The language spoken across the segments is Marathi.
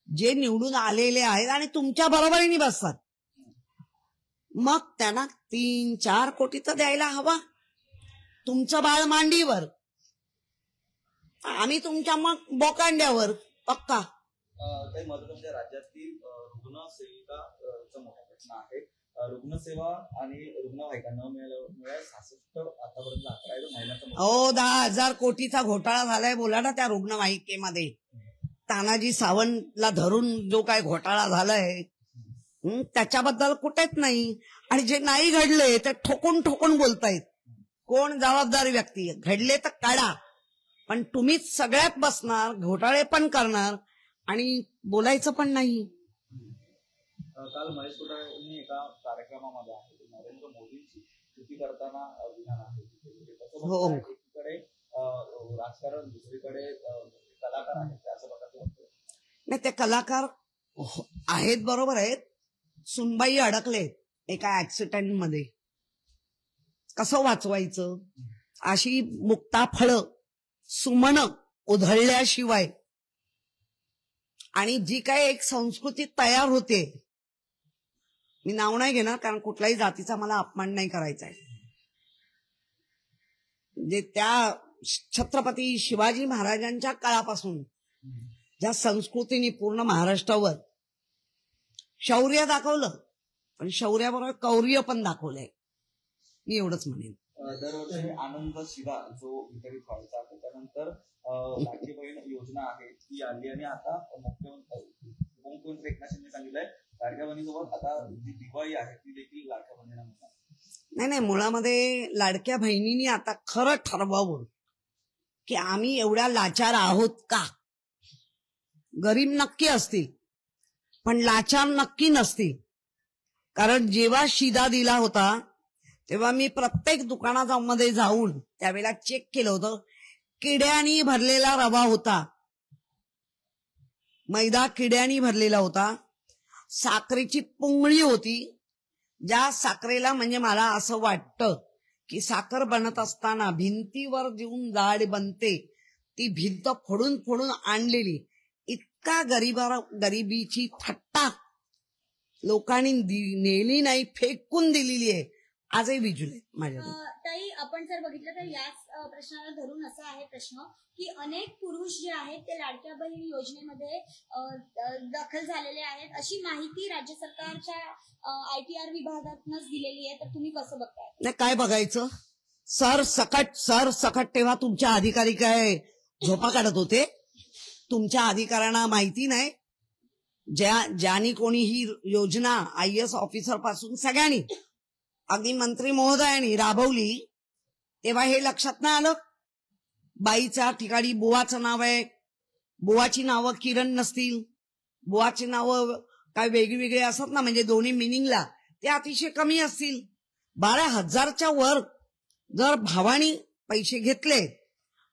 जे निवडून आलेले आहेत आणि तुमच्या बरोबरीने बसतात, मग त्यांना 3-4 कोटी तर द्यायला हवा. तुमचं बाळ मांडीवर, आम्ही तुमच्या मग बोकांड्यावर पक्का. काही महत्त्वाचं म्हणजे राज्यातील रुग्णसेविकाचा मोठा प्रश्न आहे. रुग्णसेवा आणि रुग्णवाहिका न मिळाल्यामुळे 66 आतापर्यंत आकडा आहे महिन्याचा. 10,000 कोटीचा घोटाळा झालाय बोला ना त्या रुग्णवाहिकेमध्ये. तानाजी सावंतला धरून जो काय घोटाळा झालाय त्याच्याबद्दल कुठेच नाही. आणि जे नाही घडले ते ठोकून ठोकून बोलतायत. कोण जबाबदारी व्यक्ती? घडले तर काढा, पण तुम्हीच सगळ्यात बसणार, घोटाळे पण करणार आणि बोलायचं पण नाही. काल महेश कोठारेंनी एका कार्यक्रमामध्ये आहे नरेंद्र मोदींची स्तुती करताना विधान आहे. हो, एकीकडे राजकारण, दुसरीकडे कलाकार आहेत, त्याचं प्रकारचं नाही. ते कलाकार आहेत, बरोबर आहेत. सुनबाई अडकले एका ऍक्सिडेंट मध्ये, कसं वाचवायचं? अशी मुक्ता फळं सुमन उधळल्याशिवाय आणि जी काय एक संस्कृती तयार होते, मी नाव नाही घेणार कारण कुठल्याही जातीचा मला अपमान नाही करायचा आहे. म्हणजे त्या छत्रपती शिवाजी महाराजांच्या काळापासून ज्या संस्कृतीने पूर्ण महाराष्ट्रावर शौर्य दाखवलं, पण शौर्याबरोबर कौर्य पण दाखवलंय, मी एवढंच म्हणेन. दरवर्षी आनंद शिधा जो वितरित व्हायचा, त्याच्यानंतर लाडकी बहीण योजना आहे ती आली आणि आता मुख्यमंत्री एकनाथ शिंदे सांगितलंय लाडक्या बहिणीसोबत आता जी दिवाळी आहे ती देखील लाडक्या बहिणींना मिळणार. नाही, मुळामध्ये लाडक्या बहिणींनी आता खरं ठरवावं की आम्ही एवढ्या लाचार आहोत का. गरीब नक्की असतील पण लाचार नक्की नसतील. कारण जेव्हा शिधा दिला होता तेव्हा मी प्रत्येक दुकानामध्ये जाऊन त्यावेळेला चेक केलं होतं. किड्यांनी भरलेला रवा होता, मैदा किड्यांनी भरलेला होता, साखरेची पुंगळी होती. ज्या साखरेला म्हणजे मला असं वाटतं की साखर बनत असताना भिंतीवर देऊन जाड बनते, ती भिंत फोडून फोडून आणलेली. इतका गरिबीची थट्टा लोकांनी नेली नाही, फेकून दिलेली आहे. आजही विजुले माझ्याकडे. ताई, आपण जर बघितलं तर याच प्रश्नाला धरून असा आहे प्रश्न की अनेक पुरुष जे आहेत ते लाडक्या बहीण योजनेमध्ये दाखल झालेले आहेत, अशी माहिती राज्य सरकारच्या ITR विभागातूनच दिलेली आहे. तर तुम्ही कसं बघताय? नाही, काय बघायचं? सर सकट तेव्हा तुमच्या अधिकारी काय झोपा काढत होते? तुमच्या अधिकाऱ्यांना माहिती नाही? ज्यांनी कोणी ही योजना IAS ऑफिसर पासून सगळ्यांनी, अगदी मंत्री महोदयांनी राबवली, तेव्हा हे लक्षात नाही आलं? बाईच्या ठिकाणी बुवाचं नाव आहे, बुवाची नावं किरण नसतील, बुवाची नावं काय वेगळी असतात ना, म्हणजे दोन्ही मिनिंगला ते अतिशय कमी असतील. 12,000च्या वर जर भावानी पैसे घेतले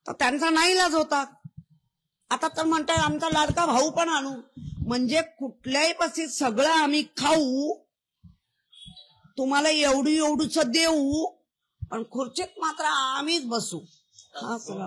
तर त्यांचा नाईलाज होता. आता तर म्हणताय आमचा लाडका भाऊ पण आणू, म्हणजे कुठल्याही परिस्थितीत सगळं आम्ही खाऊ, तुम्हाला एवढूच देऊ, पण खुर्चीत मात्र आम्हीच बसू. हा सगळा